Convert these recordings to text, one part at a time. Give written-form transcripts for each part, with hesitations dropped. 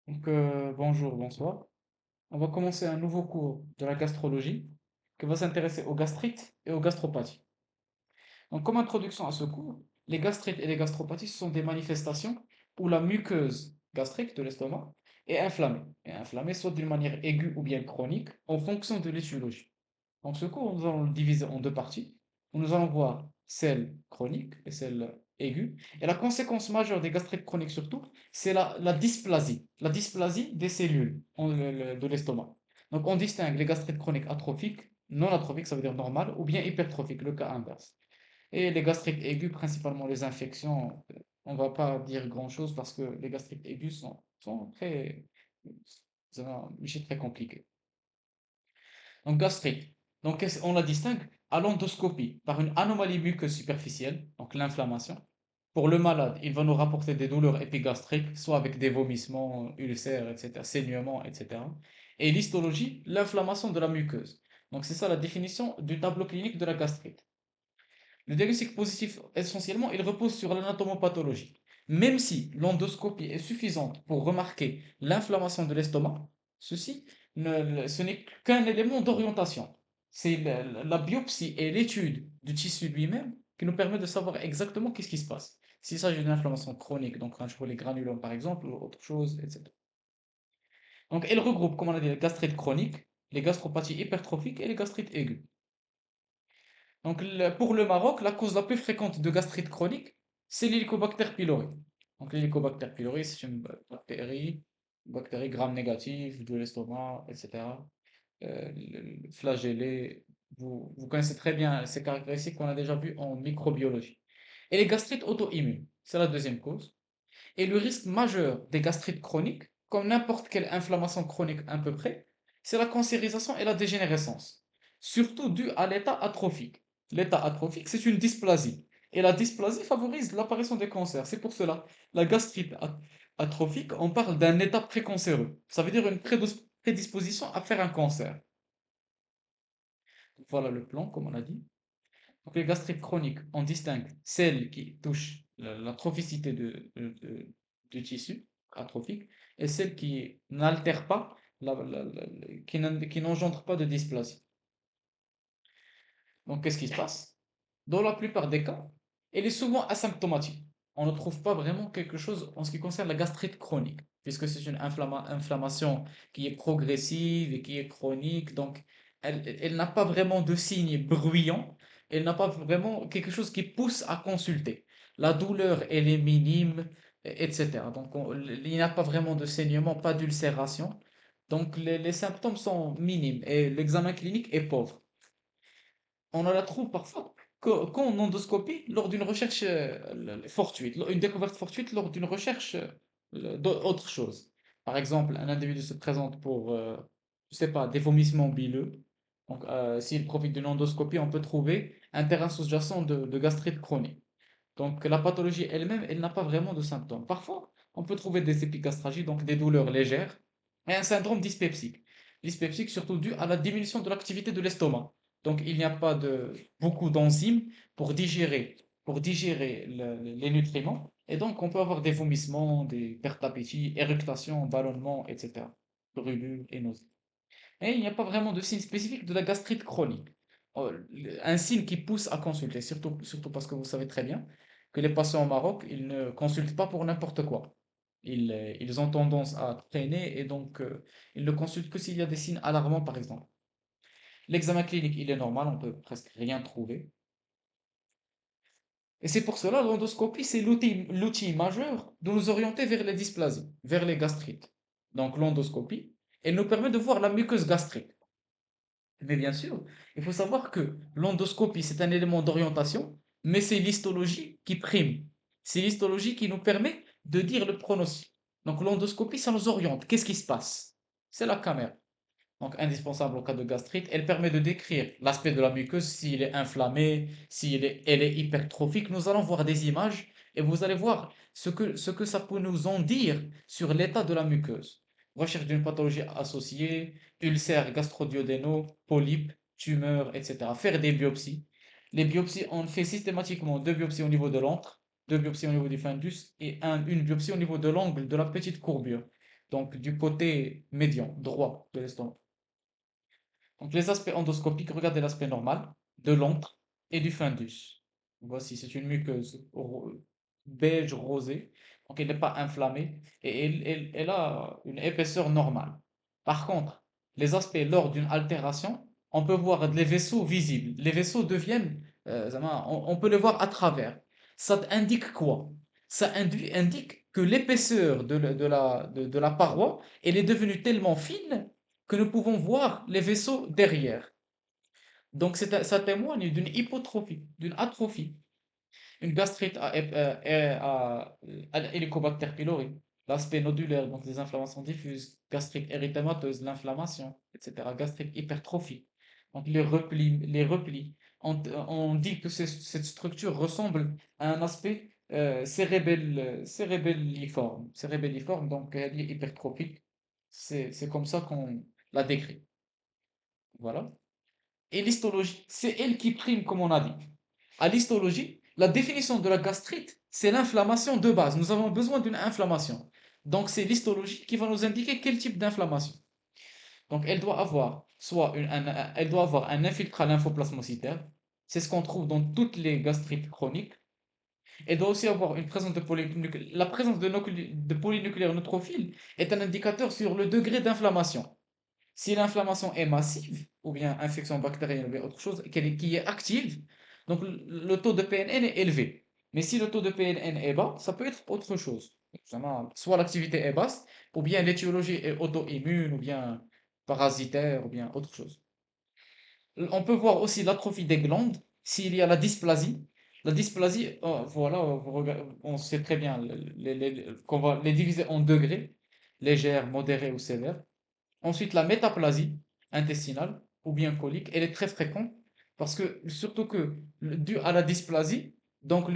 Bonjour, bonsoir. On va commencer un nouveau cours de la gastrologie qui va s'intéresser aux gastrites et aux gastropathies. Donc, comme introduction à ce cours, les gastrites et les gastropathies sont des manifestations où la muqueuse gastrique de l'estomac est inflammée. Et inflammée soit d'une manière aiguë ou bien chronique en fonction de l'étiologie. Donc, ce cours, nous allons le diviser en deux parties, où nous allons voir celle chronique et celle aiguë. Et la conséquence majeure des gastrites chroniques surtout, c'est la dysplasie des cellules de l'estomac. Donc, on distingue les gastrites chroniques atrophiques, non atrophiques, ça veut dire normal, ou bien hypertrophiques, le cas inverse. Et les gastrites aigus, principalement les infections, on ne va pas dire grand-chose parce que les gastrites aigus sont très, c'est un sujet très compliqué. Donc, gastrite. Donc, on la distingue à l'endoscopie par une anomalie muqueuse superficielle, donc l'inflammation. Pour le malade, il va nous rapporter des douleurs épigastriques, soit avec des vomissements, ulcères, etc., saignements, etc. Et l'histologie, l'inflammation de la muqueuse. Donc, c'est ça la définition du tableau clinique de la gastrite. Le diagnostic positif, essentiellement, il repose sur l'anatomopathologie. Même si l'endoscopie est suffisante pour remarquer l'inflammation de l'estomac, ce n'est qu'un élément d'orientation. C'est la biopsie et l'étude du tissu lui-même qui nous permet de savoir exactement qu'est-ce qui se passe. S'il s'agit d'une inflammation chronique, donc pour les granulomes par exemple, ou autre chose, etc. Donc elle regroupe, comme on a dit, les gastrites chroniques, les gastropathies hypertrophiques et les gastrites aiguës. Donc, pour le Maroc, la cause la plus fréquente de gastrite chronique, c'est l'Helicobacter pylori. Donc, l'Helicobacter pylori, c'est une bactérie gram-négative de l'estomac, etc. Flagellée. Vous connaissez très bien ces caractéristiques qu'on a déjà vues en microbiologie. Et les gastrites auto-immunes, c'est la deuxième cause. Et le risque majeur des gastrites chroniques, comme n'importe quelle inflammation chronique à peu près, c'est la cancérisation et la dégénérescence, surtout due à l'état atrophique. L'état atrophique, c'est une dysplasie. Et la dysplasie favorise l'apparition des cancers. C'est pour cela, la gastrite atrophique, on parle d'un état précancéreux. Ça veut dire une prédisposition à faire un cancer. Voilà le plan, comme on a dit. Donc les gastrites chroniques, on distingue celles qui touchent l'atrophicité du tissu atrophique et celles qui n'altèrent pas, qui n'engendrent pas de dysplasie. Donc qu'est-ce qui se passe? Dans la plupart des cas, elle est souvent asymptomatique. On ne trouve pas vraiment quelque chose en ce qui concerne la gastrite chronique, puisque c'est une inflammation qui est progressive et qui est chronique, donc elle n'a pas vraiment de signes bruyants, elle n'a pas vraiment quelque chose qui pousse à consulter. La douleur, elle est minime, etc. Donc il n'y a pas vraiment de saignement, pas d'ulcération, donc les symptômes sont minimes et l'examen clinique est pauvre. On en la trouve parfois qu'en endoscopie lors d'une recherche fortuite, une découverte fortuite lors d'une recherche d'autre chose. Par exemple, un individu se présente pour, je sais pas, des vomissements bileux. Donc, s'il profite d'une endoscopie, on peut trouver un terrain sous-jacent de gastrite chronique. Donc, la pathologie elle-même, elle n'a pas vraiment de symptômes. Parfois, on peut trouver des épigastralgies, donc des douleurs légères, et un syndrome dyspepsique. Dyspepsique surtout dû à la diminution de l'activité de l'estomac. Donc, il n'y a pas beaucoup d'enzymes pour digérer les nutriments. Et donc, on peut avoir des vomissements, des pertes d'appétit, éructations, ballonnements, etc. Brûlures et nausées. Et il n'y a pas vraiment de signe spécifique de la gastrite chronique. Oh, un signe qui pousse à consulter, surtout parce que vous savez très bien que les patients au Maroc, ils ne consultent pas pour n'importe quoi. Ils ont tendance à traîner et donc ils ne consultent que s'il y a des signes alarmants, par exemple. L'examen clinique, il est normal, on peut presque rien trouver. Et c'est pour cela, l'endoscopie, c'est l'outil majeur de nous orienter vers les dysplasies, vers les gastrites. Donc l'endoscopie, elle nous permet de voir la muqueuse gastrique. Mais bien sûr, il faut savoir que l'endoscopie, c'est un élément d'orientation, mais c'est l'histologie qui prime. C'est l'histologie qui nous permet de dire le pronostic. Donc l'endoscopie, ça nous oriente. Qu'est-ce qui se passe? C'est la caméra. Donc indispensable au cas de gastrite. Elle permet de décrire l'aspect de la muqueuse, s'il est inflammé, elle est hypertrophique. Nous allons voir des images et vous allez voir ce que ça peut nous en dire sur l'état de la muqueuse. Recherche d'une pathologie associée, ulcères gastro-duodénaux, polypes, tumeurs, etc. Faire des biopsies. Les biopsies, on fait systématiquement deux biopsies au niveau de l'antre, deux biopsies au niveau du fundus et une biopsie au niveau de l'angle de la petite courbure. donc du côté médian, droit de l'estomac. Donc les aspects endoscopiques, regardez l'aspect normal, de l'antre et du fundus. Voici, c'est une muqueuse beige rosée, donc elle n'est pas inflammée et elle a une épaisseur normale. Par contre, les aspects lors d'une altération, on peut voir les vaisseaux visibles. Les vaisseaux deviennent, on peut les voir à travers. Ça indique quoi? Ça indique que l'épaisseur de la paroi, elle est devenue tellement fine que nous pouvons voir les vaisseaux derrière. Donc ça témoigne d'une hypotrophie, d'une atrophie, une gastrite à Helicobacter pylori, l'aspect nodulaire, donc les inflammations diffuses, gastrite érythémateuse, l'inflammation, etc. Gastrite hypertrophique, donc les replis. On dit que cette structure ressemble à un aspect cérébelliforme, donc elle est hypertrophique. C'est comme ça qu'on la décrit. Voilà. Et l'histologie, c'est elle qui prime, comme on a dit. À l'histologie, la définition de la gastrite, c'est l'inflammation de base. Nous avons besoin d'une inflammation. Donc, c'est l'histologie qui va nous indiquer quel type d'inflammation. Donc, elle doit avoir elle doit avoir un infiltrat lymphoplasmocytaire. C'est ce qu'on trouve dans toutes les gastrites chroniques. Elle doit aussi avoir une présence de polynucléaires. La présence de polynucléaires neutrophiles est un indicateur sur le degré d'inflammation. Si l'inflammation est massive, ou bien infection bactérienne, ou bien autre chose, qui est active, donc le taux de PNN est élevé. Mais si le taux de PNN est bas, ça peut être autre chose. Soit l'activité est basse, ou bien l'étiologie est auto-immune, ou bien parasitaire, ou bien autre chose. On peut voir aussi l'atrophie des glandes, s'il y a la dysplasie. La dysplasie, voilà, on sait très bien qu'on va les diviser en degrés, légère, modérée ou sévère. Ensuite, la métaplasie intestinale ou bien colique, elle est très fréquente parce que, surtout que, dû à la dysplasie, donc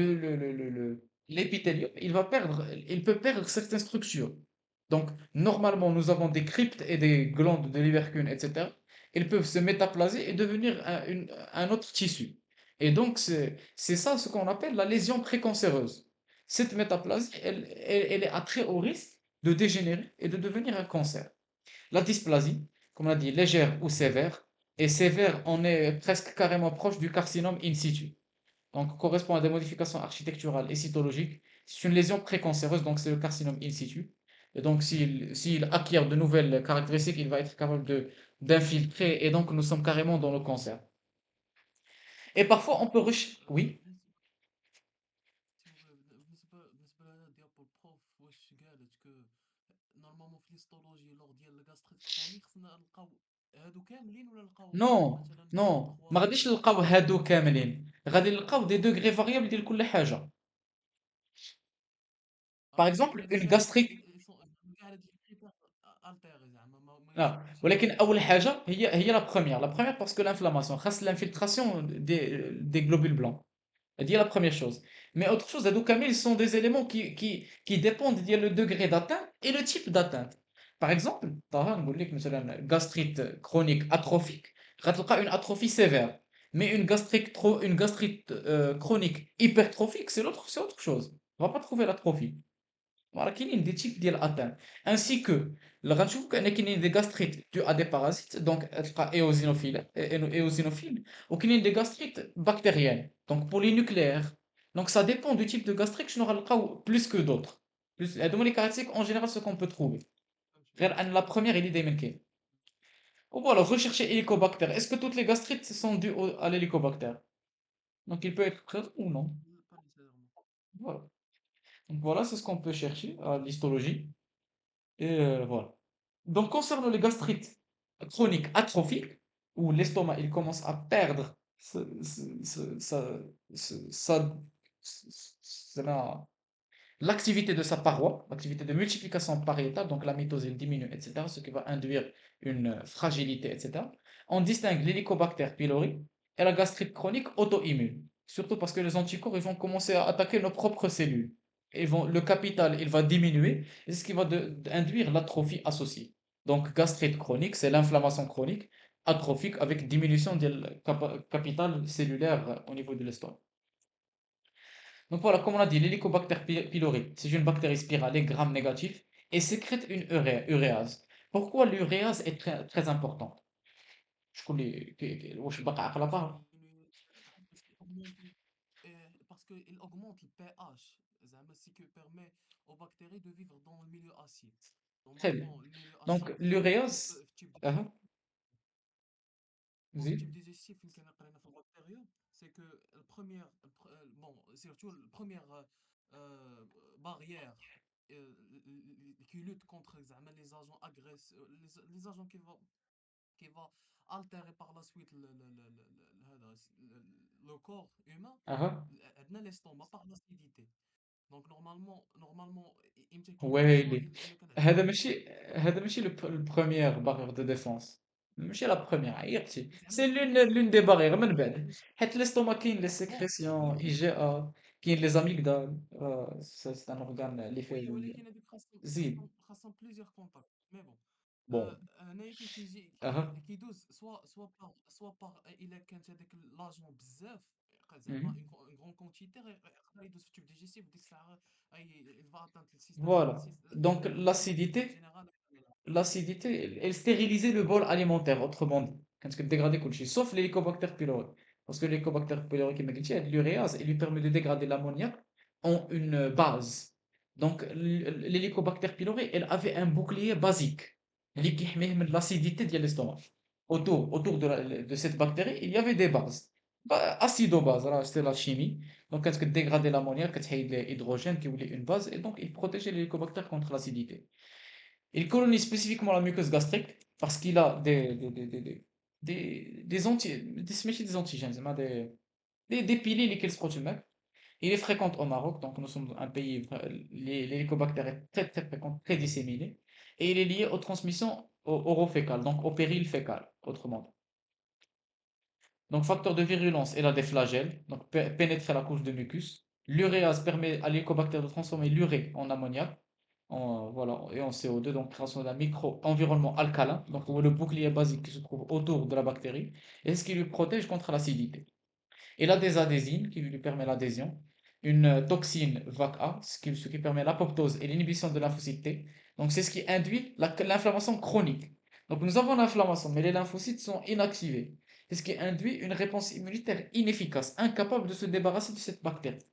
l'épithélium, il peut perdre certaines structures. Donc, normalement, nous avons des cryptes et des glandes de Lieberkühn, etc. Ils peuvent se métaplaser et devenir un autre tissu. Et donc, c'est ça ce qu'on appelle la lésion précancéreuse. Cette métaplasie, elle est à très haut risque de dégénérer et de devenir un cancer. La dysplasie, comme on a dit, légère ou sévère, et sévère, on est presque carrément proche du carcinome in situ. Donc, correspond à des modifications architecturales et cytologiques. C'est une lésion précancéreuse, donc c'est le carcinome in situ. Et donc, s'il acquiert de nouvelles caractéristiques, il va être capable d'infiltrer, et donc nous sommes carrément dans le cancer. Et parfois, on peut Oui, بالنسبة لهذا ديابول بروف واش قالت كو نورمالمون في ليستولوجي لوغ ديال لاغاستريت كرونيك خصنا نلقاو هادو كاملين ولا نلقاو non, مثلا non, 3 ما غاديش نلقاو هادو كاملين، غادي نلقاو دي دوغري فاريابل ديال كل حاجة. Par exemple, مي une كاع هادو gastrite. كاع هاد لي كريتير التيري زعما ما Ah, يوصلونيش ولكن لهادو أول حاجة هي la première parce que l'inflammation خاص l'infiltration des globules blancs. هذه هي la première chose. Mais autre chose, هادو كامل sont des éléments qui dépendent le degré d'atteinte et le type d'atteinte. Par exemple, طه نقول لك مثلا gastrite chronique atrophique غتلقى une atrophie sévère. Mais une gastrite chronique hypertrophique, c'est autre chose. On va pas trouver l'atrophie. Voilà, كاينين des types ديال الاتان ainsi que غنشوفوا كاينين des gastrites dus à des parasites donc تلقى éosinophile وكاينين des gastrites bactériennes donc polynucléaires donc ça dépend du type de gastrique شنو غنلقاو plus que d'autres plus هادو هما les caractéristiques en général ce qu'on peut trouver غير ان la première اللي دايما كاين ou voilà rechercher Helicobacter est-ce que toutes les gastrites sont dues à l'Helicobacter donc il peut être présent ou non با نيسيرمون. voilà donc voilà c'est ce qu'on peut chercher à l'histologie et voilà. Donc, concernant les gastrites chroniques atrophiques, où l'estomac il commence à perdre l'activité de sa paroi, l'activité de multiplication pariétale, donc la mitose elle diminue, etc., ce qui va induire une fragilité, etc. On distingue l'Helicobacter pylori et la gastrite chronique auto-immune, surtout parce que les anticorps ils vont commencer à attaquer nos propres cellules. Le capital il va diminuer, et c'est ce qui va induire l'atrophie associée. Donc gastrite chronique, c'est l'inflammation chronique atrophique avec diminution du capital cellulaire au niveau de l'estomac. Donc voilà, comme on a dit, l'Helicobacter pylori, c'est une bactérie spirale, gram négatif. et sécrète une uréase. Pourquoi l'uréase est très, très importante? شكون واش باقي عاقله parce بها؟ qu'il parce qu'il augmente parce qu'il augmente le pH. زعما ce qui permet aux bactéries de vivre dans le milieu acide. Très bien. Normalement, le milieu Donc acide, l'uréase, في type uh dans le زيد. type digestif يمكن قرينا في البكتيريا c'est que le première bon surtout la première barrière qui lutte contre les agents agressifs les agents qui va altérer par la suite le corps humain عندنا l'estomac par l'acidité donc normalement يمكن كي يدوز سواء ويلي، الا كان عندنا هذا مريض ماشي هذا ماشي البروميير بارير دو ديفونس، ماشي لا بروميير عيقتي، زعما سي البروميير لون دي بارير من البروميير بعد، حيت الاستوما كاين لي بون سيكريسيون اي جي ا، كاين لي زاميغدال، سي ان اورغان اللي وي فيه ولكن هذوك زيد. خاصهم بليزيور كونتاكت مي بون بون هنايا فين كيجي اها. كيدوز سوا باغ الا كانت هذاك لاجون بزاف زعما مهم. اون غون كونتيتي يقدر يدوز في التوب ديجيستيف ديك الساعه il va atteindre Voilà. Donc le système immunitaire l'acidité, général. l'acidité, elle stérilisait le bol alimentaire, autrement dit. Quand tu dégrader quelque chose, sauf l'hélicobacter pylori. Parce que l'hélicobacter pylori, qui m'a dit, l'uréase, il lui permet de dégrader l'ammoniac en une base. Donc l'hélicobacter pylori, elle avait un bouclier basique, qui حميه من l'acidité de l'estomac. Autour de cette bactérie, il y avait des bases. Acido-base, là, c'était la chimie. Donc quand tu dégradais l'ammoniac, tu as l'hydrogène qui voulait une base, et donc il protégeait l'hélicobacter contre l'acidité. Il colonise spécifiquement la muqueuse gastrique parce qu'il a des antigènes, des piliers lesquels se produisent. Il est fréquent au Maroc, donc nous sommes un pays, l'hélicobactère est très très fréquent, très disséminé, et il est lié aux transmissions orofécales, donc au péril fécal, autrement dit. Donc, facteur de virulence, elle a des flagelles, donc pénétrer la couche de mucus. L'uréase permet à l'hélicobactère de transformer l'urée en ammoniac, voilà, et en CO2, donc création d'un micro-environnement alcalin, donc le bouclier basique qui se trouve autour de la bactérie, et ce qui lui protège contre l'acidité. Il a des adhésines qui lui permet l'adhésion, une toxine VAC-A, ce qui permet l'apoptose et l'inhibition de lymphocyte T. Donc c'est ce qui induit l'inflammation chronique. Donc nous avons l'inflammation, mais les lymphocytes sont inactivés. C'est ce qui induit une réponse immunitaire inefficace, incapable de se débarrasser de cette bactérie.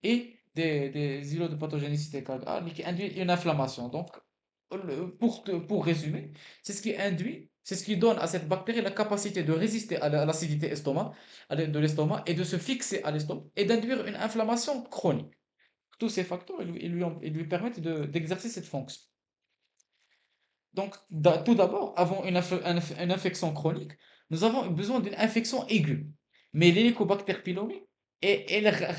Et des îlots de pathogénicité qui induisent une inflammation. Donc pour résumer, c'est ce qui donne à cette bactérie la capacité de résister à l'acidité de l'estomac et de se fixer à l'estomac et d'induire une inflammation chronique. Tous ces facteurs, ils lui permettent d'exercer cette fonction. Donc, tout d'abord, avant une infection chronique, nous avons besoin d'une infection aiguë. Mais l'Helicobacter pylori,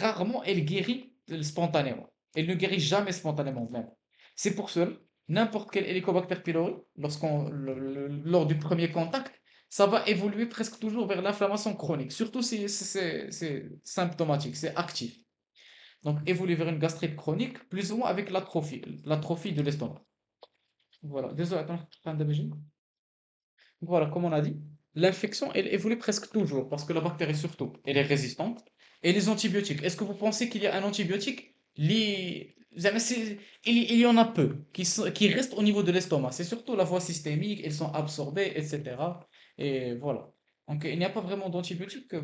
rarement, elle guérit spontanément. Elle ne guérit jamais spontanément, même. C'est pour cela, n'importe quel Helicobacter pylori, lors du premier contact, ça va évoluer presque toujours vers l'inflammation chronique. Surtout si c'est symptomatique, c'est actif. Donc, évoluer vers une gastrite chronique, plus ou moins avec l'atrophie de l'estomac. Voilà, désolé, attends, fin d'ABG. Voilà, comme on a dit, l'infection, elle évolue presque toujours parce que la bactérie, surtout, elle est résistante. Et les antibiotiques, est-ce que vous pensez qu'il y a un antibiotique Jamais il y en a peu qui restent au niveau de l'estomac. C'est surtout la voie systémique, elles sont absorbées, etc. Et voilà. Donc, il n'y a pas vraiment d'antibiotiques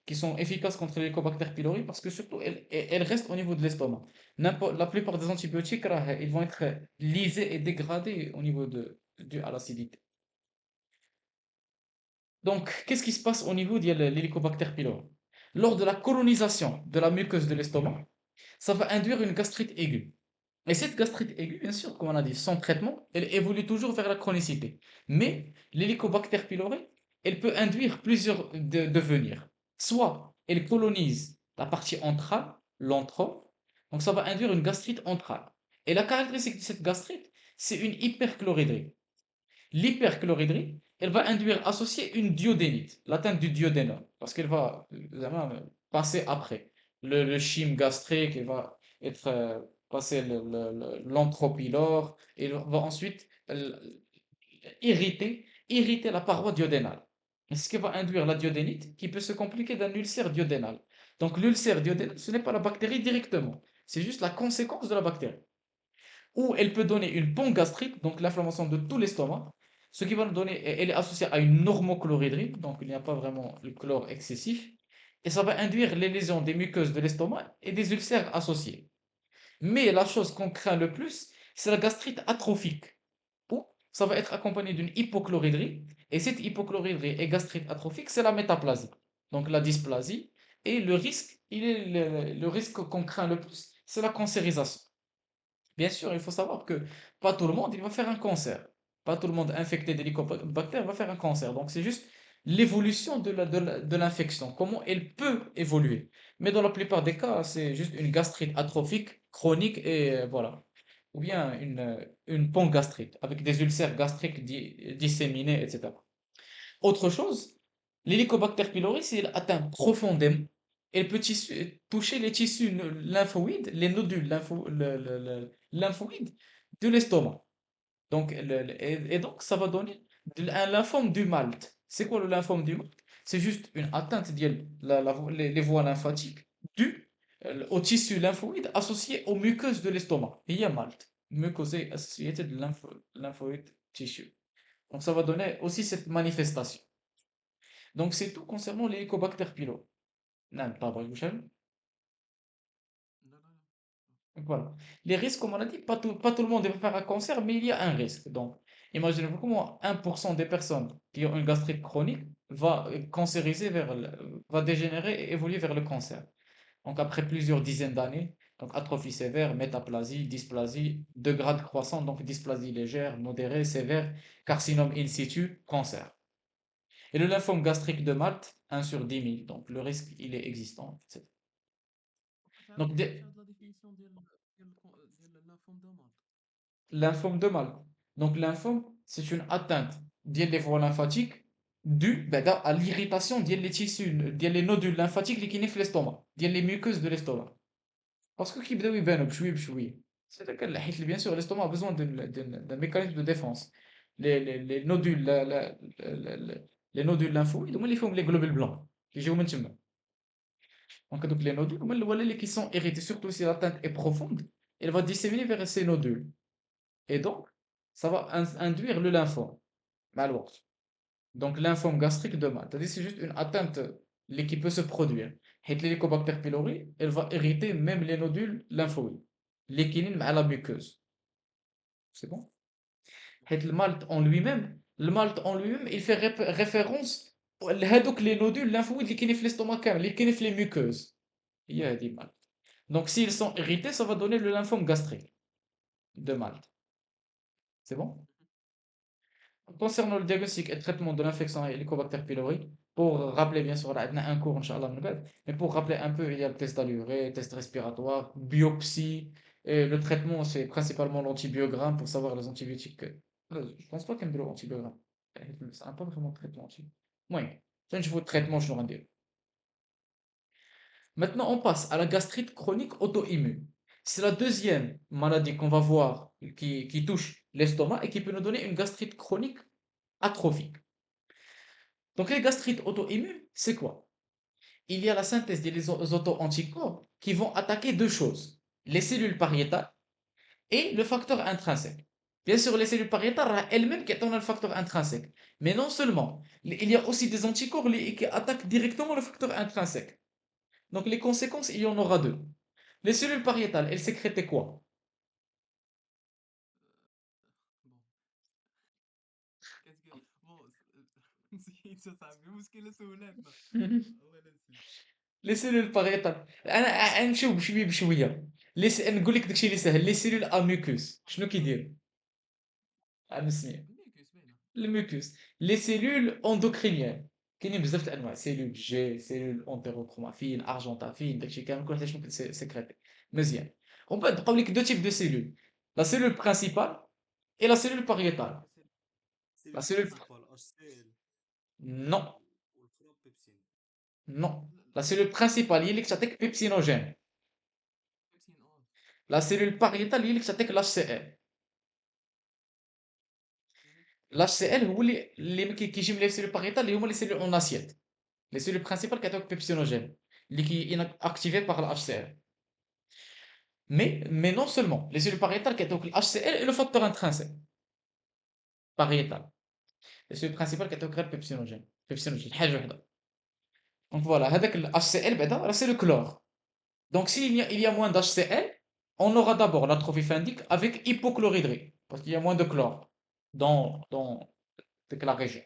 qui sont efficaces contre les Helicobacter pylori parce que surtout, elles restent au niveau de l'estomac. La plupart des antibiotiques, ils vont être lysés et dégradés au niveau dû à l'acidité. Donc, qu'est-ce qui se passe au niveau de l'Helicobacter pylori? Lors de la colonisation de la muqueuse de l'estomac, ça va induire une gastrite aiguë. Et cette gastrite aiguë, bien sûr, comme on a dit, sans traitement, elle évolue toujours vers la chronicité. Mais l'Helicobacter pylori, elle peut induire plusieurs devenirs. Soit elle colonise la partie entrale, l'entrome, donc ça va induire une gastrite entrale. Et la caractéristique de cette gastrite, c'est une hyperchloridrie. L'hyperchloridrie, elle va induire associée une duodénite, l'atteinte du duodénum, parce qu'elle va passer après. Le chyme gastrique, il va être passer l'enteropylore, et il va ensuite irriter la paroi duodénale. Et ce qui va induire la duodénite, qui peut se compliquer d'un ulcère duodénal. Donc l'ulcère duodénal, ce n'est pas la bactérie directement, c'est juste la conséquence de la bactérie. ou elle peut donner une pompe gastrique, donc l'inflammation de tout l'estomac, ce qui va nous donner, elle est associée à une normochloridrie, donc il n'y a pas vraiment le chlore excessif, et ça va induire les lésions des muqueuses de l'estomac et des ulcères associés. Mais la chose qu'on craint le plus, c'est la gastrite atrophique, où ça va être accompagné d'une hypochloridrie, et cette hypochloridrie et gastrite atrophique, c'est la métaplasie, donc la dysplasie, et le risque, le risque qu'on craint le plus, c'est la cancérisation. Bien sûr, il faut savoir que pas tout le monde il va faire un cancer. Pas tout le monde infecté d'hélicobactère va faire un cancer. Donc c'est juste l'évolution de l'infection, comment elle peut évoluer. Mais dans la plupart des cas, c'est juste une gastrite atrophique chronique et voilà. Ou bien une gastrite avec des ulcères gastriques disséminés, etc. Autre chose, l'Helicobacter pylori, si elle atteint profondément, elle peut toucher les tissus lymphoïdes, les nodules lymphoïdes de l'estomac. Donc, et donc, ça va donner un lymphome du Malte. C'est quoi le lymphome du Malte? C'est juste une atteinte les voies lymphatiques dues au tissu lymphoïde associé aux muqueuses de l'estomac. Et il y a Malte, mucosal associated lymphoid tissue. Donc, ça va donner aussi cette manifestation. Donc c'est tout concernant les Helicobacter pylori. Non, pardon, Youssef. Non, non, non. Voilà. Les risques, comme on a dit, pas tout le monde va faire un cancer, mais il y a un risque. Donc, imaginez-vous comment 1% des personnes qui ont une gastrite chronique va cancériser va dégénérer et évoluer vers le cancer. Donc, après plusieurs dizaines d'années, donc atrophie sévère, métaplasie, dysplasie, de grade croissant, donc dysplasie légère, modérée, sévère, carcinome in situ, cancer. Et le lymphome gastrique de Malte, 1 sur 10 000. Donc, le risque, il est existant. Donc, On peut faire de la définition de l'infondement. lymphome de Malte. Donc, lymphome, c'est une atteinte des voies lymphatiques due à l'irritation des tissus, des nodules lymphatiques qui كاينين في l'estomac, les muqueuses de l'estomac. Parce que كيبداو يبانوا بشويه بشويه. C'est-à-dire حيت bien sûr l'estomac a besoin d'un mécanisme de défense. Les nodules, les nodules lymphoïdes, هما اللي فيهم les globules blancs qui يجيو من تما. Donc, les nodules, voilà les qui sont hérités, surtout si l'atteinte est profonde, elle va disséminer vers ces nodules. Et donc, ça va induire le lymphome. Malwort. Donc, lymphome gastrique de Malte. C'est-à-dire c'est juste une atteinte qui peut se produire. Et l'Helicobacter pylori, elle va hériter même les nodules lymphoïdes. L'équinine à la muqueuse. C'est bon? Et le malt en lui-même, il fait référence à les nodules lymphoïdes qui sont dans l'estomac, qui sont les muqueuses. Il y a des mal. Donc, s'ils sont irrités, ça va donner le lymphome gastrique de Malte. C'est bon? Concernant le diagnostic et le traitement de l'infection à Helicobacter pylori, pour rappeler, bien sûr, là, on a un cours, Inch'Allah, mais pour rappeler un peu, il y a le test d'allurée, test respiratoire, biopsie, et le traitement, c'est principalement l'antibiogramme pour savoir les antibiotiques. Je pense pas qu'il y ait de l'antibiogramme. Ça n'a pas vraiment de traitement anti. Oui, ça, je veux traitement, je l'aurais dit. Maintenant, on passe à la gastrite chronique auto-immune. C'est la deuxième maladie qu'on va voir qui touche l'estomac et qui peut nous donner une gastrite chronique atrophique. Donc, les gastrites auto-immunes, c'est quoi? Il y a la synthèse des auto-anticorps qui vont attaquer deux choses, les cellules pariétales et le facteur intrinsèque. Bien sûr, les cellules pariétales elles-mêmes qui ont le facteur intrinsèque. Mais non seulement, il y a aussi des anticorps qui attaquent directement le facteur intrinsèque. Donc, les conséquences, il y en aura deux. Les cellules pariétales, elles sécrétaient quoi? Bon, qu'est-ce que. Bon, نسيت شو صاحبي مشكلة سولاتنا. الله ينسي. Les cellules pariétales. نمشيو بشويه بشويه. نقول لك داكشي اللي سهل. Les cellules à mucus. شنو كيدير؟ نسميه. الميكوس باينة. Le mucus. Les cellules endocriniennes. كاينين بزاف د الانواع. سيلول جي، سيلول انتيروكرومافين، ارجنتافين، داكشي كامل كل حاجه شنو كتسيكريتي. مزيان. ومن بعد بقاو لك دو تيب دو سيلول. La cellule principale et la cellule pariétale. La سيلول cellule برينسيبال اش سي ال non, والخرا بيبسين. non. لا La لا cellule principale هي اللي كتعطيك بيبسينوجين. بيبسين اه. La cellule pariétale هي اللي كتعطيك l'HCl. مهم. l'HCl هو اللي كيجي من لي سيلول باريتال اللي هما لي سيلول اون اسيت. لي سيلول برينسيبال كيعطيوك بيبسينوجين اللي كي اكتيفي باغ الاتش سي ال. Mais non seulement, les cellules pariétales كيعطيوك ال HCl et le facteur intrinsèque pariétal. Les cellules principales كيعطيوك غير بيبسينوجين، بيبسينوجين حاجة وحدة. Donc voilà, هذاك ال HCl بعدا راه c'est le chlore. Donc il y a moins d'HCl, on aura d'abord l'atrophie phendique avec hypochloridrie, parce qu'il y a moins de chlore dans la région.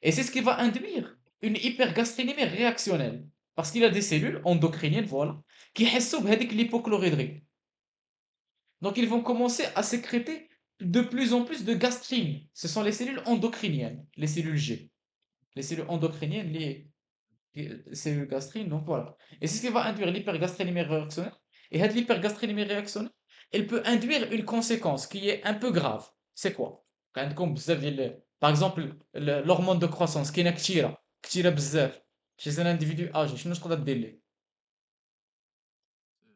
Et c'est ce qui va induire une hypergastrinémie réactionnelle. Parce qu'il y a des cellules endocriniennes, voilà, qui حسوا بهذيك l'hypochloridrie. Donc ils vont commencer à sécréter de plus en plus de gastrine. Ce sont les cellules endocriniennes, les cellules G. Les cellules endocriniennes, les cellules gastrines, donc voilà. Et c'est ce qui va induire l'hypergastrinémie réactionnelle. Et cette l'hypergastrinémie réactionnelle, elle peut induire une conséquence qui est un peu grave. C'est quoi? عندكم بزاف ديال par exemple l'hormone de croissance qui est كثيره بزاف chez un individu âgé شنو تقدر دير ليه؟ Euh,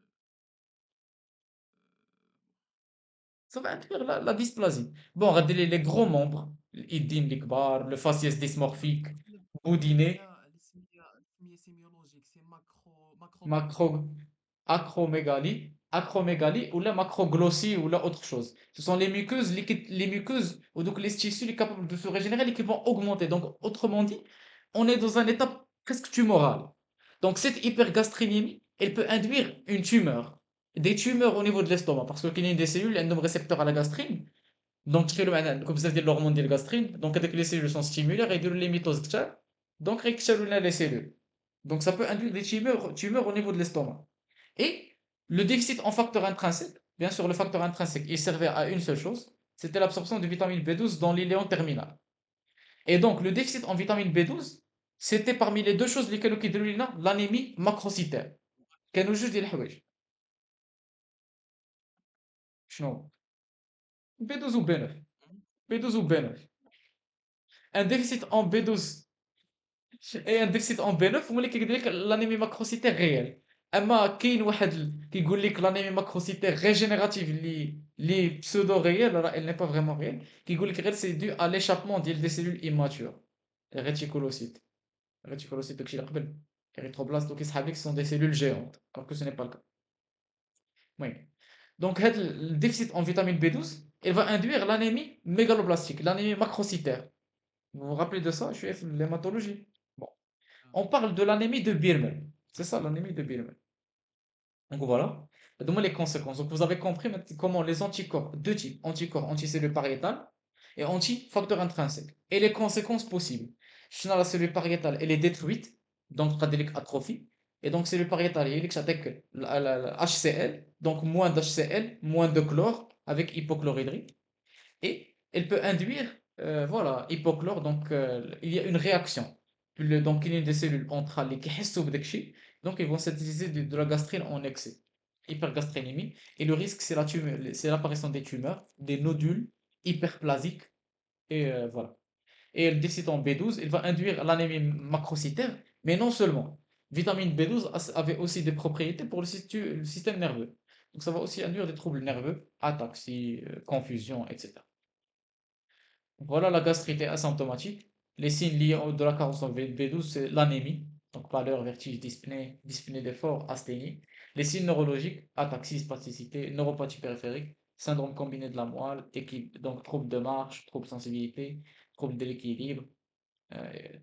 Ça va induire la dysplasie. Bon, regardez les gros membres, l'idine, l'ikbar, le faciès dysmorphique, boudiné, الاسمية sémiologique, c'est macromégalie. macro, acromégalie ou la macroglossie ou la autre chose. Ce sont les muqueuses ou donc les tissus les capables de se régénérer et qui vont augmenter. Donc, autrement dit, on est dans un état presque tumoral. Donc, cette hypergastrinémie, elle peut induire une tumeur, des tumeurs au niveau de l'estomac parce qu'il y a des cellules, elles ont récepteurs à la gastrine. Donc, تخيلوا معنا comme ça dit l'hormone de la gastrine. Donc, avec les cellules sont stimulées, et les mitoses كتار. Donc, récupèrent les cellules. Donc, ça peut induire des tumeurs au niveau de l'estomac. Et le déficit en facteur intrinsèque, bien sûr, le facteur intrinsèque, il servait à une seule chose, c'était l'absorption de vitamine B12 dans l'iléon terminal. Et donc, le déficit en vitamine B12, c'était parmi les deux choses lesquelles كيديروا لنا l'anémie macrocytaire. كانوا جوج ديال الحوايج. شنو؟ B12 ou B9. Mhm. B12 ou B9. Un déficit en B12 et un déficit en B9 هما اللي كيقول لك l'anémie macrocytaire réelle. اما كاين واحد كيقول لك l'anémie macrocytaire régénérative اللي pseudo réelle راه elle n'est pas vraiment réelle كيقول لك غير c'est dû à l'échappement ديال des cellules immatures les réticulocytes. Les réticulocytes داكشي اللي قبل érythroblastes وكيسحاب لك ce sont des cellules géantes alors que ce n'est pas le cas. المهم donc هذا le déficit en vitamine B12 il va induire l'anémie mégaloblastique l'anémie macrocytaire. Vous vous rappelez de ça? Je suis l'hématologie. Bon. Ah, On parle de l'anémie de Birman. C'est ça l'anémie de Birman. Donc voilà. Donne-moi les conséquences. Donc vous avez compris maintenant comment les anticorps, deux types, anticorps anticellulaires pariétales et anti-facteurs intrinsèques. Et les conséquences possibles. Sinon, la cellule pariétale, elle est détruite, donc c'est-à-dire atrophie. Et donc cellule pariétale, il y a la HCl, donc moins d'HCl, moins de chlore avec hypochloridrie. Et elle peut induire, voilà, hypochlore, donc il y a une réaction. Donc il y a des cellules entrales qui حسوا بداك الشيء, donc ils vont synthétiser de la gastrine en excès, hypergastrinémie, et le risque c'est l'apparition des tumeurs, des nodules hyperplasiques, et voilà. Et le déficit en B12, il va induire l'anémie macrocytaire, mais non seulement. Vitamine B12 avait aussi des propriétés pour le système nerveux. Donc ça va aussi induire des troubles nerveux, ataxie, confusion, etc. Voilà la gastrite asymptomatique. Les signes liés de la carence en B12, c'est l'anémie, donc pâleur, vertige, dyspnée, dyspnée d'effort, asthénie. Les signes neurologiques, ataxie, spasticité, neuropathie périphérique, syndrome combiné de la moelle, donc troubles de marche, troubles de sensibilité, troubles de l'équilibre,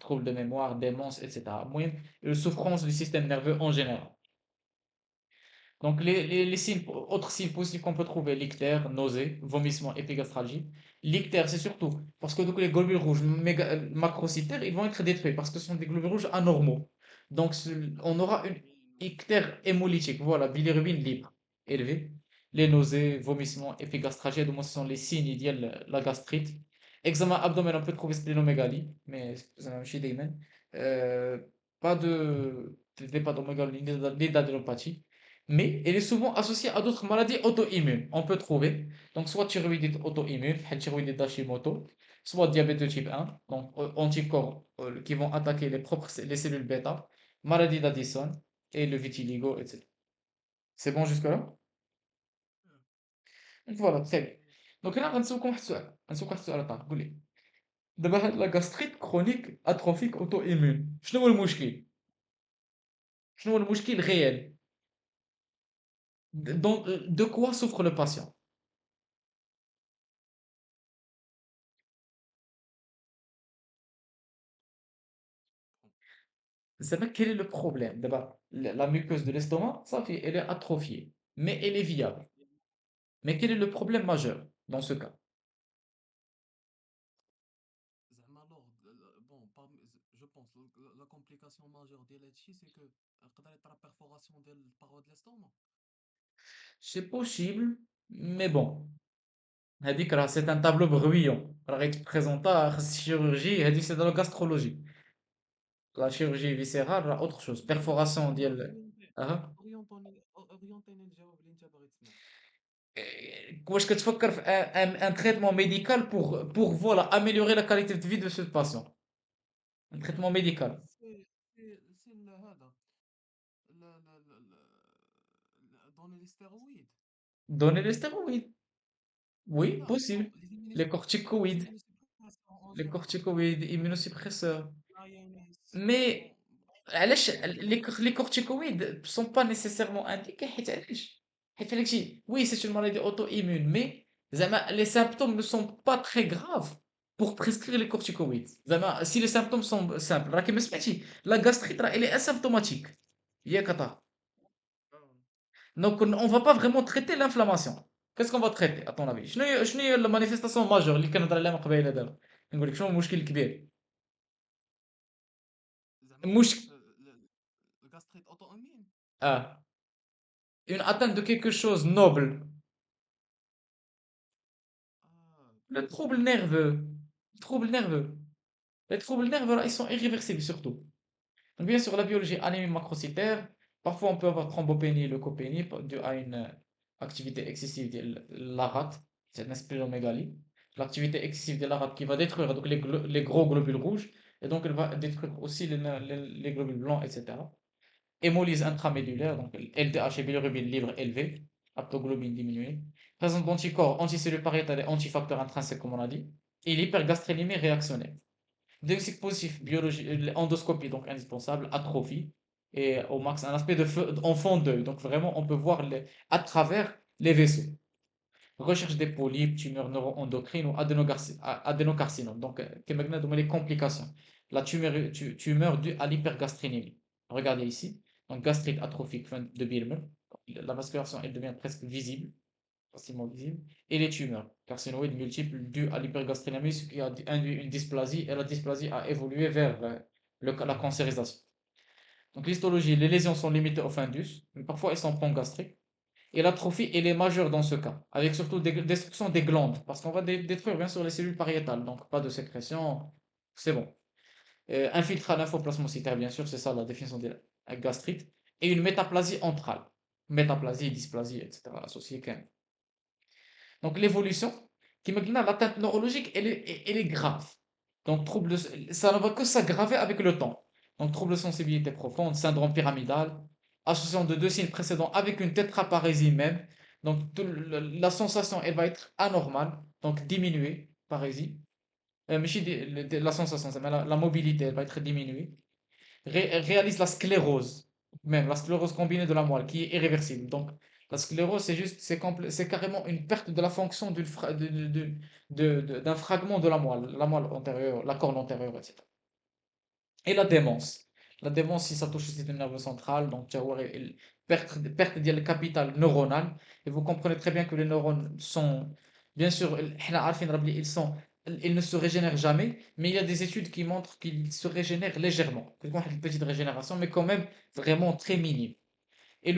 troubles de mémoire, démence, etc. Moyen, souffrance du système nerveux en général. Donc, les signes, autres signes positifs qu'on peut trouver, l'ictère, nausée, vomissement, épigastralgie. L'ictère, c'est surtout parce que donc, les globules rouges macrocytaires, ils vont être détruits parce que ce sont des globules rouges anormaux. Donc, on aura une oui, ictère hémolytique, voilà, bilirubine libre, élevée. Les nausées, vomissements, épigastralgie, donc, ce sont les signes de la gastrite. Examen abdominal, on peut trouver splénomégalie, mais c'est un chez des pas d'hépatomégalie ni d'adénopathie mais elle est souvent associée à d'autres maladies auto-immunes. On peut trouver donc soit thyroïdite auto-immune, thyroïdite d'Hashimoto, soit diabète de type 1, donc anticorps qui vont attaquer les cellules bêta, maladie d'Addison et le vitiligo, etc. C'est bon jusque-là? ah, Donc voilà, très bien. oui. Donc là, غنسولكم واحد السؤال عطاك قول لي دابا هاد لا غاستريت كرونيك اتروفيك اوتو ايمون شنو هو المشكل؟ شنو هو المشكل غيال؟ De quoi souffre le patient? C'est quel est le problème? D'abord, la muqueuse de l'estomac, ça fait, elle est atrophiée, mais elle est viable. Mais quel est le problème majeur dans ce cas? زعما alors bon je pense la complication majeure ديال هادشي c'est que يقدر يطرا perforation ديال البارoi de l'estomac. C'est possible, mais bon. C'est un tableau bruyant. Alors, il te présente la chirurgie, c'est de la gastrologie. La chirurgie viscérale, là, autre chose. Perforation, ديال. Ah. اورينتيني الجواب اللي انت باغي تسمع. واش كتفكر في un traitement médical pour voilà, améliorer la qualité de vie de ce patient? Un traitement médical. سي هذا لا لا لا دوني لي ستيرويد. Donner les stéroïdes. Oui, لا possible. بون لي Les corticoïdes. immunosuppresseurs en Les général. corticoïdes, immunosuppresseurs. l'INS Mais bon علاش كاين les corticoïdes ne sont pas nécessairement indiqués حيت علاش حيت فهاداك الشيء oui c'est une maladie auto-immune mais زعما les symptômes ne sont pas très graves pour prescrire les corticoïdes زعما si les symptômes sont simples راه كيما سمعتي la gastrite راه elle est asymptomatique ياك طه donc on va pas vraiment traiter l'inflammation qu'est-ce qu'on va traiter à ton avis شنو هي la manifestation majeure اللي كنهضر عليها من قبيله دابا نقول لك شنو هو المشكل الكبير زعما المشكل كيفاش الغاستريت اوتو امين. اه une سي atteinte de كو quelque chose noble. اه Le trouble nerveux. Le trouble nerveux. Les troubles nerveux, là, ils sont irréversibles surtout. Donc, bien sûr, la biologie anémie macrocytaire. Parfois, on peut avoir thrombopénie, leucopénie dû à une activité excessive de la rate, c'est une splénomégalie. L'activité excessive de la rate qui va détruire donc, les gros globules rouges et donc elle va détruire aussi les globules blancs, etc. Hémolyse intramédulaire, donc LDH et bilirubine libre élevé, haptoglobine diminuée, présence d'anticorps, anticellules pariétales et antifacteurs intrinsèques, comme on a dit, et l'hypergastrénémie réactionnelle. Diagnostic positif, biologie, endoscopie, donc indispensable, atrophie, et au max un aspect de feu, en fond d'œil, donc vraiment on peut voir à travers les vaisseaux. Recherche des polypes, tumeurs neuroendocrines ou adénocarcinomes, donc les complications. La tumeur due à l'hypergastrénémie. Regardez ici, donc gastrite atrophique fin de Birman, la vascularisation elle devient presque visible, facilement visible, et les tumeurs carcinoïdes multiples dues à l'hypergastrénémie, ce qui a induit une dysplasie, et la dysplasie a évolué vers la cancérisation. Donc l'histologie, les lésions sont limitées au fundus, mais parfois elles sont pangastriques, et l'atrophie, elle est majeure dans ce cas, avec surtout destruction des glandes, parce qu'on va détruire bien sûr les cellules pariétales, donc pas de sécrétion, c'est bon. Infiltrat lymphoplasmocytaire, bien sûr, c'est ça la définition de la gastrite, et une métaplasie antrale. Métaplasie, dysplasie, etc. associée quand même. Donc l'évolution, qui me dit l'atteinte neurologique, elle est grave. Donc ça ne va que s'aggraver avec le temps. Donc trouble de sensibilité profonde, syndrome pyramidal, association de deux signes précédents avec une tétraparésie même. Donc la sensation, elle va être anormale, donc diminuée, parésie. Mais la sensation, la mobilité, elle va être diminuée. Réalise la sclérose, même la sclérose combinée de la moelle, qui est irréversible. Donc, la sclérose, c'est carrément une perte de la fonction d'un fragment de la moelle antérieure, la corne antérieure, etc. Et la démence. La démence, si ça touche le système nerveux central, donc tu vois, perte de capital neuronal. Et vous comprenez très bien que les neurones sont, bien sûr, ils ne se régénèrent jamais, mais il y a des études qui montrent qu'ils se régénèrent légèrement. Quelquefois, une petite régénération, mais quand même vraiment très minime. Et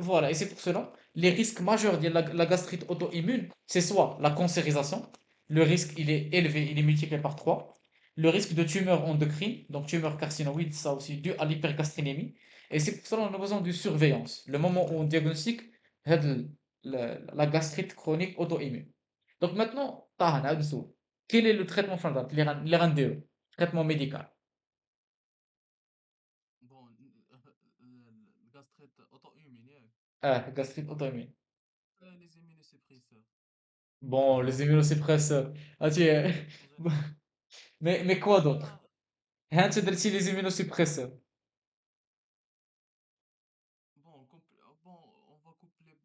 voilà, et c'est pour cela, les risques majeurs de la gastrite auto-immune, c'est soit la cancérisation, le risque il est élevé, il est multiplié par 3. Le risque de tumeur endocrine, donc tumeur carcinoïde, ça aussi dû à l'hypergastrénémie. Et c'est pour cela qu'on a besoin de surveillance. Le moment où on diagnostique la gastrite chronique auto-immune. Donc maintenant, quel est le traitement fondamental, l'RNDE, traitement médical, bon الغاستريت اوتو امين ياك gastrite auto-immune. les immunosuppresseurs Bon, les immunosuppresseurs. Ah, en général. mais quoi d'autre? Ah, Hein, tu as dit les immunosuppresseurs. bon, bon, on va coupler.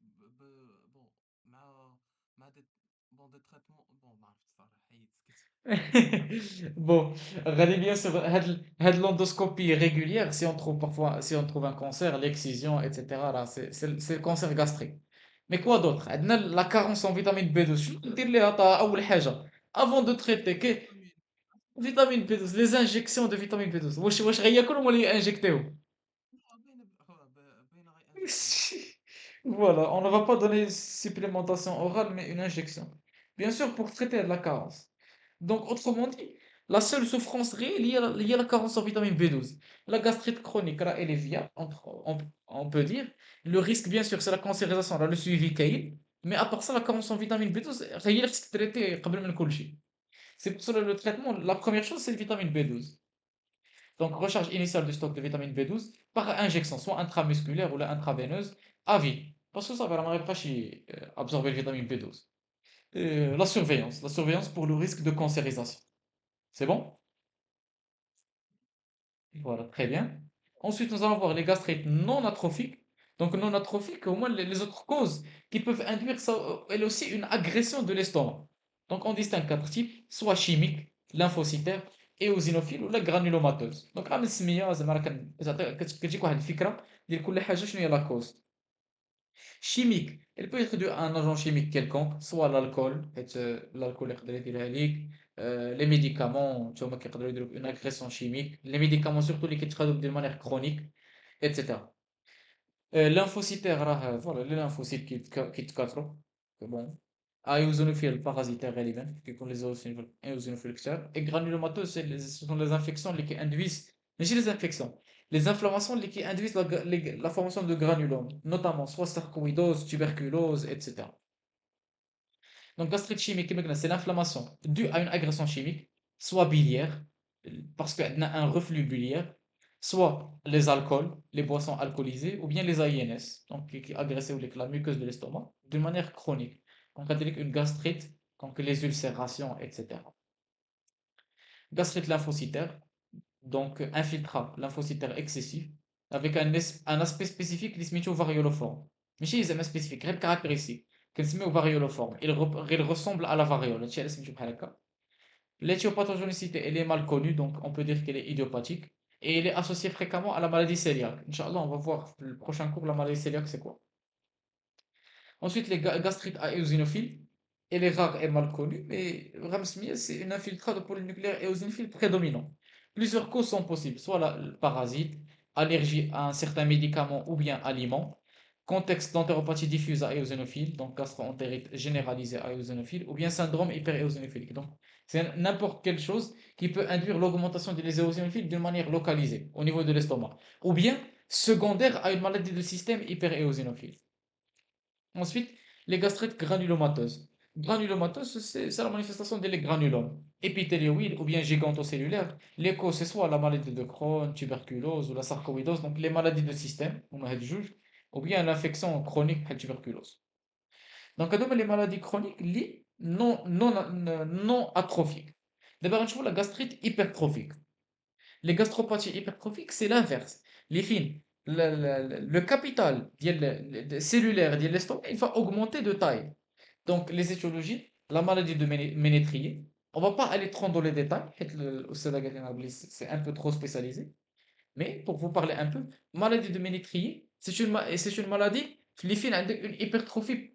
Bon, regardez bien sur l'endoscopie régulière, si on trouve parfois, si on trouve un cancer, l'excision, etc. Là, c'est le cancer gastrique. Mais quoi d'autre? عندنا la carence en vitamine B12. شنو ندير ليها أول حاجة avant de traiter نعطيه كي فيتامين. vitamine B12 les injections de vitamine B12 واش غياكل ولا ينجكتيو. لا باينه غير انجكتيه. Voilà, on ne va pas donner supplémentation orale, mais une injection. Bien sûr, pour traiter la carence. Donc, autrement dit, la seule souffrance réelle liée à la carence en vitamine B12. La gastrite chronique, là, elle est viable, on peut dire. Le risque, bien sûr, c'est la cancérisation, là, le suivi caïd. Mais à part ça, la carence en vitamine B12, هي اللي خصك traiter قبل من كل شيء. C'est pour cela le traitement, la première chose, c'est le vitamine B12. Donc, recharge initiale du stock de vitamine B12 par injection, soit intramusculaire ou intraveineuse, à vie. Parce que ça va la absorber la vitamine B12. La surveillance pour le risque de cancérisation. C'est bon? Voilà, très bien. Ensuite, nous allons voir les gastrites non atrophiques. Donc, non atrophiques, au moins les autres causes qui peuvent induire ça, elles aussi une agression de l'estomac. Donc, on distingue quatre types, soit chimiques, lymphocytaires, éosinophile ولا granulomateuses. Donc, عامل سمية زعما راه كتجيك واحد الفكرة ديال كل حاجة شنو هي لا كوز. Chimique, elle peut être due à un agent chimique quelconque, soit l'alcool, l'alcool يقدر يديرها ليك, les médicaments, tu vois, يقدروا يديروا une agression chimique, les médicaments surtout اللي كيتخذوا de manière chronique, etc. Lymphocytaire, voilà, les lymphocytes كيتكاثروا, bon. Eosinophile, parasitaire غالبا, كيكون les eosinophile كتار. Et granulomateux, ce sont les infections qui induisent, mais chez les infections, les inflammations qui induisent la formation de granulomes, notamment soit sarcoïdose, tuberculose, etc. Donc, gastrite chimique, c'est l'inflammation due à une agression chimique, soit biliaire, parce qu'il y a un reflux biliaire, soit les alcools, les boissons alcoolisées, ou bien les AINS, donc qui agressent la muqueuse de l'estomac, de manière chronique. Donc, on dirait une gastrite, donc les ulcérations, etc. Gastrite lymphocytaire, donc infiltrat lymphocytaire excessif, avec un aspect spécifique qui se varioliforme. Mais chez les amis spécifiques, غير caractéristique, qui se varioliforme. Il ressemble à la variole. L'éthiopathogenicité, elle est mal connue, donc on peut dire qu'elle est idiopathique. Et elle est associée fréquemment à la maladie cœliaque. Inch'Allah, on va voir le prochain cours, la maladie cœliaque, c'est quoi. Ensuite, les gastrites à éosinophiles. Elle est rare et mal connue, mais Ramsmia, c'est une infiltrate de polynucléaire éosinophile prédominant. Plusieurs causes sont possibles, soit le parasite, allergie à un certain médicament ou bien aliment, contexte d'entéropathie diffuse à éosinophile, donc gastro-entérite généralisée à éosinophile, ou bien syndrome hyperéosinophilique. Donc, c'est n'importe quelle chose qui peut induire l'augmentation des éosinophiles d'une manière localisée au niveau de l'estomac, ou bien secondaire à une maladie de système hyperéosinophile. Ensuite, les gastrites granulomateuses. Granulomateuses, c'est la manifestation des granulomes épithélioïdes ou bien gigantocellulaires. Les causes, c'est soit la maladie de Crohn, tuberculose ou la sarcoïdose, donc les maladies de système, ou bien l'infection chronique, la tuberculose. Donc, هذوما les maladies chroniques non atrophiques. D'abord, on la gastrite hypertrophique. Les gastropathies hypertrophiques, c'est l'inverse. Les fines, le capital cellulaire de l'estomac, il va augmenter de taille. Donc, les étiologies, la maladie de Ménétrier, on ne va pas aller trop dans les détails, c'est un peu trop spécialisé, mais pour vous parler un peu, maladie de Ménétrier, c'est une maladie qui fait une hypertrophie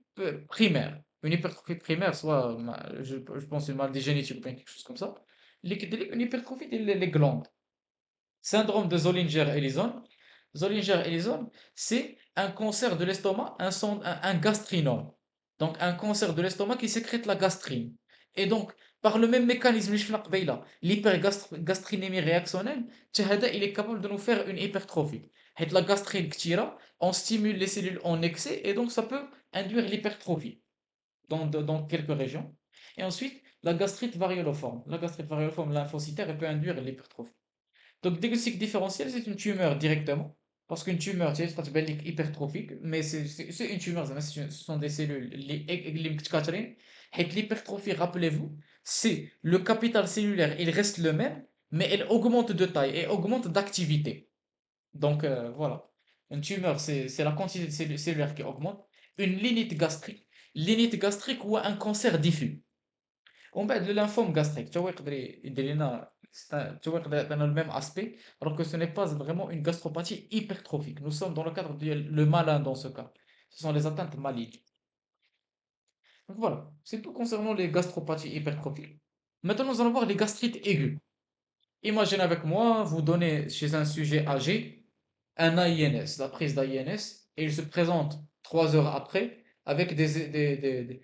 primaire. Une hypertrophie primaire, soit, je pense, une maladie génétique ou bien quelque chose comme ça, une hypertrophie des glandes. Syndrome de Zollinger-Ellison. Zollinger-Ellison, c'est un cancer de l'estomac, un gastrinome. Donc, un cancer de l'estomac qui sécrète la gastrine. Et donc, par le même mécanisme, l'hypergastrinémie réactionnelle, il est capable de nous faire une hypertrophie. Et la gastrine كتيرة, on stimule les cellules en excès et donc ça peut induire l'hypertrophie dans quelques régions. Et ensuite, la gastrite varioliforme. La gastrite varioliforme lymphocytaire, elle peut induire l'hypertrophie. Donc, diagnostic différentiel, c'est une tumeur directement. Parce qu'une tumeur, tu sais, ça s'appelle hypertrophique, mais c'est une tumeur, ce sont des cellules, l'hypertrophie, rappelez-vous, c'est le capital cellulaire, il reste le même, mais elle augmente de taille et augmente d'activité. Donc, voilà. Une tumeur, c'est la quantité de cellules cellulaires qui augmente. Une lignite gastrique ou un cancer diffus. ومن بعد le lymphome gastrique tu vois يقدر يدير لنا tu vois يقدر يعطينا le même aspect alors que ce n'est pas vraiment une gastropathie hypertrophique nous sommes dans le cadre du le malin dans ce cas ce sont les atteintes malignes donc voilà c'est tout concernant les gastropathies hypertrophiques maintenant nous allons voir les gastrites aiguës. Imaginez avec moi, vous donnez chez un sujet âgé un AINS, la prise d'AINS, et il se présente 3 heures après avec des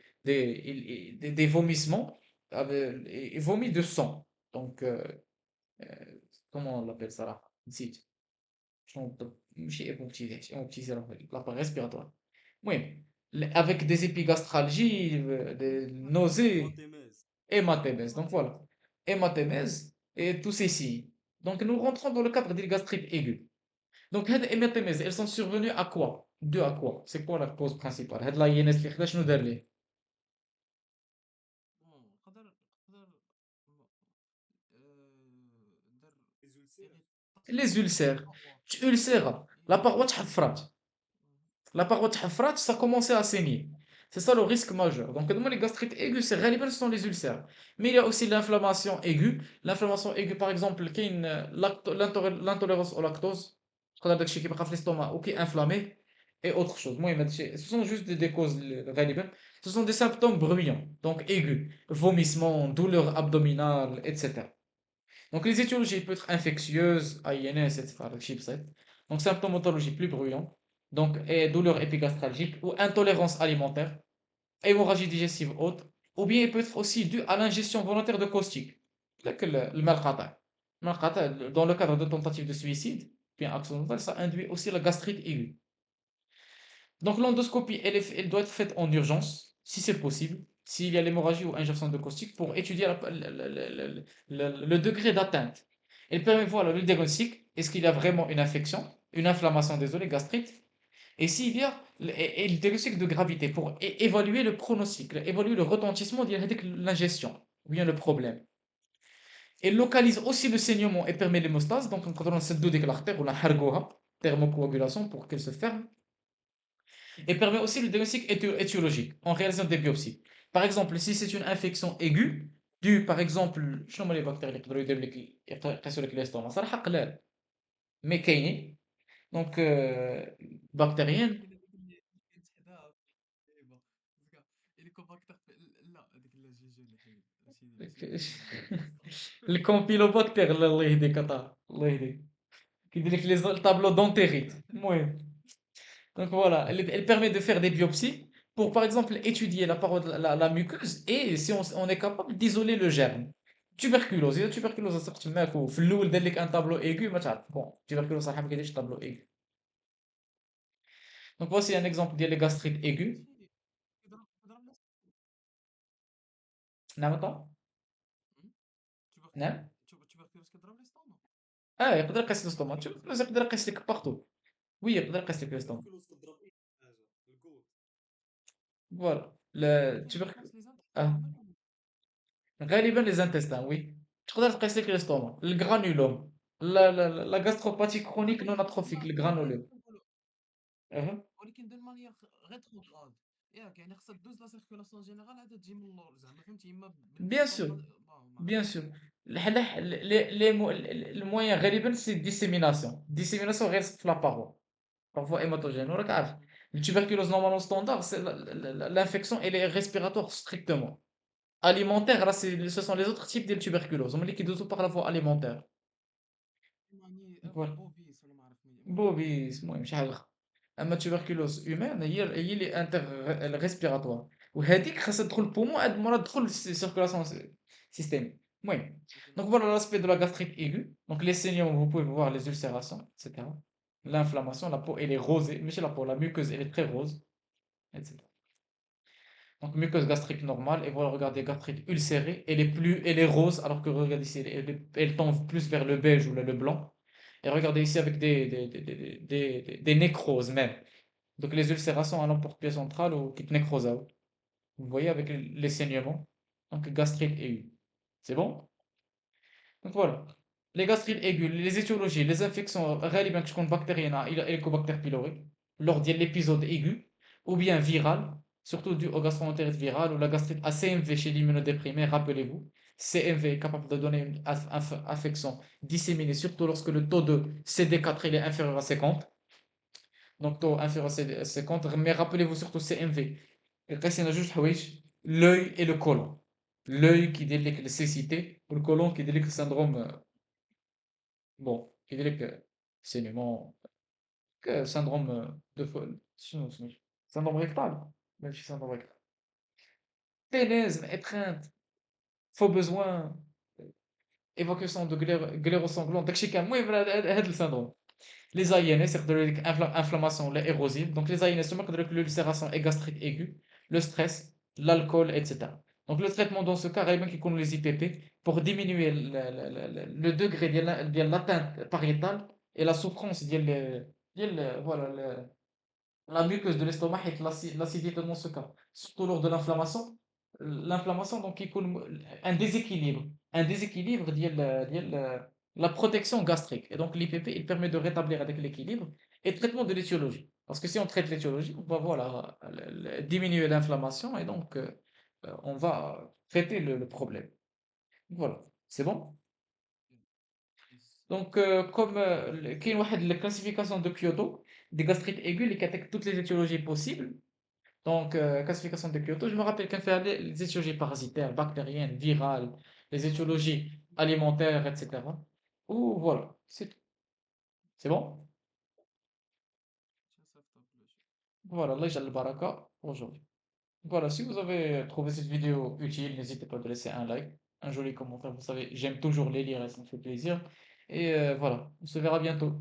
vomissements, il vomit de sang. Donc, euh, comment on l'appelle ça là? نسيت. شنو بالضبط؟ ماشي hypoptysie, l'appareil respiratoire. Oui, avec des épigastralgies, des nausées, Hématémèse. hématémèse. Donc voilà, Hématémèse. hématémèse et tous ces signes. Donc nous rentrons dans le cadre des gastrites aiguës. Donc هاد hématémèse, elles sont survenues à quoi? Dû à quoi? C'est quoi la cause principale? هاد لا INS اللي خدا شنو دار ليه؟ بون قدر دار Les ulcères. irritation Les de la ulcères. paroi. Ulcère, la paroi تحفرات. Mhm. La paroi تحفرات, ça commençait à saigner. C'est ça le risque majeur. Donc, moi, les gastrites aiguës, c'est réellement, ce sont les ulcères. Mais il y a aussi l'inflammation aiguë. L'inflammation aiguë, par exemple, qui est l'intolérance au lactose, qui est في l'estomac ou qui est inflammé, et autre chose. Moi, ce sont juste des causes, réellement. Ce sont des symptômes bruyants, donc aigus, vomissements, douleurs abdominales, etc. Donc, les étiologies peuvent être infectieuses, AINS, etc. le chipset. Donc, symptomatologie plus bruyant. Donc, et douleur épigastralgique ou intolérance alimentaire, hémorragie digestive haute, ou bien il peut être aussi dû à l'ingestion volontaire de caustiques. Like le malqata. Malqata, dans le cadre de tentative de suicide, bien accidentel, ça induit aussi la gastrite aiguë. Donc l'endoscopie, elle doit être faite en urgence, si c'est possible, s'il y a l'hémorragie ou injection de caustique, pour étudier le degré d'atteinte. Elle permet, voilà, le diagnostic, est-ce qu'il y a vraiment une infection, une inflammation, désolé, gastrite, et s'il y a, et le diagnostic de gravité, pour évaluer le pronostic, évaluer le retentissement de l'ingestion, ou bien le problème. Elle localise aussi le saignement et permet l'hémostase, donc on contrôle cette douille de l'artère ou la hargoha, thermocoagulation, pour qu'elle se ferme et permet aussi le diagnostic étiologique en réalisant des biopsies. Par exemple, si c'est une infection aiguë, due par exemple, شنو هما les bactéries اللي يقدروا يديروا لك يقيسوا لك الاستوما صراحة قلال مي كاينين دونك بكتيريين كاين هذيك اللي تحداها خايبة ديك هيليكوباكتر لا هذيك لا جوجو اللي حيد ماشي الكوليسترول. الكومبيلوباكتير الله يهديك طه الله يهديك كيدير لك لي طابلو دونتيريت المهم. Donc voilà, elle permet de faire des biopsies pour, par exemple, étudier la paroi la muqueuse et si on est capable d'isoler le germe. Tuberculose, إذا tuberculose صرت معاك وفي الأول دار لك ان تابلو ايغو ما تعرف بون tuberculose صراحة ما كيديرش تابلو ايغو. Donc voici un exemple ديال les gastrites aigus. ماشي كيضرب الناس. نعم طه؟ نعم؟ تيوبركلوز كيضرب ليستوما. اه يقدر يقيس الاستوما، كيفاش tuberculose يقدر يقيس لك بارتو. وي يقدر يقيس لك الاستوما. تبركلوز كضرب أي حاجة. القوت. فوالا le ولكن tuberculose كيقيس لي زانت اه كامل ولا غالبا les كيقيس لي intestins زانت. oui. تقدر تقيس لك الاستوما، الجرانولوم، la gastropathie chronique non atrophique، لا الجرانولوم. نقولوا أها. ولكن دون مانيير غيتروغراد ياك يعني خصها دوز لا سيركيلاسيون جينيرال عاد تجي من اللور زعما فهمتي اما Bien بالنسبه sûr, ما bien عرفتش. sûr. Le moyen غالبا c'est dissémination. Dissémination reste la paroi. Parfois hématogène. وراك عارف. Le tuberculose normalement standard, c'est l'infection elle est respiratoire strictement. Alimentaire, là, ce sont les autres types de tuberculose. On dit qu'ils doivent par la voie alimentaire. يعني Donc voilà. بوفيس ولا ما عرف المهم بوبيس المهم شي حاجة أخرى. أما التوبركلوز هيومان هي اللي انتر ريسبيراتوار وهذيك خاصها تدخل البومون عاد مرة تدخل السيركولاسيون سيستيم. المهم لكن donc voilà l'aspect de la gastrite aiguë. Donc les saignements, vous pouvez voir les ulcérations, etc. L'inflammation, la peau elle est rosée, mais chez la peau, la muqueuse elle est très rose, etc. Donc muqueuse gastrique normale, et voilà, regardez, gastrite ulcérée, elle est rose, alors que regardez ici, elle tend plus vers le beige ou le blanc. Et regardez ici avec des nécroses même. Donc les ulcérations à l'emporte-pied central ou qui nécrose. Vous voyez avec les saignements. Donc gastrite aiguë. C'est bon? Donc voilà. Les gastrites aiguës, les étiologies, les infections réellement bactériennes, Helicobacter pylori, lors de l'épisode aigu, ou bien viral, surtout dû au gastroentérite virale ou la gastrite à CMV chez l'immunodéprimé, rappelez-vous. CMV est capable de donner une infection disséminée, surtout lorsque le taux de CD4 il est inférieur à 50. Donc, taux inférieur à 50. Mais rappelez-vous surtout CMV. قيسنا جوج حوايج l'œil et le côlon. L'œil qui dit la cécité, ou le côlon qui dit le syndrome, bon, qui dit le saignement, syndrome de شنو سميتو؟ syndrome rectal. ماشي syndrome rectal. Ténèsme, étreinte, faux besoin, évacuation de glaire sanglant. داكشي كامل المهم هذا السندروم. Les AINS يقدروا لك inflammation ولا érosive. Donc les AINS هما يقدروا لك l'ulcération et gastrite aiguë, le stress, l'alcool, etc. Donc le traitement dans ce cas غالبا كيكونوا les IPP pour diminuer le degré ديال l'atteinte pariétale et la souffrance ديال voilà la muqueuse de l'estomac et l'acidité dans ce cas, surtout lors de l'inflammation. L'inflammation, donc, il y a un déséquilibre la protection gastrique. Et donc, l'IPP, il permet de rétablir avec l'équilibre et le traitement de l'étiologie. Parce que si on traite l'étiologie, on va voilà, diminuer l'inflammation et donc on va traiter le problème. Voilà, c'est bon? Yes. Donc, comme qu'il y a une classification de Kyoto, des gastrites aiguës, qui attaquent toutes les étiologies possibles. Donc, classification de Kyoto, je me rappelle qu'elle fait les étiologies parasitaires, bactériennes, virales, les étiologies alimentaires, etc. Ou voilà, c'est tout. C'est bon? Voilà, Allah yaj'al baraka aujourd'hui. Voilà, si vous avez trouvé cette vidéo utile, n'hésitez pas à laisser un like, un joli commentaire. Vous savez, j'aime toujours les lire et ça me fait plaisir. Et voilà, on se verra bientôt.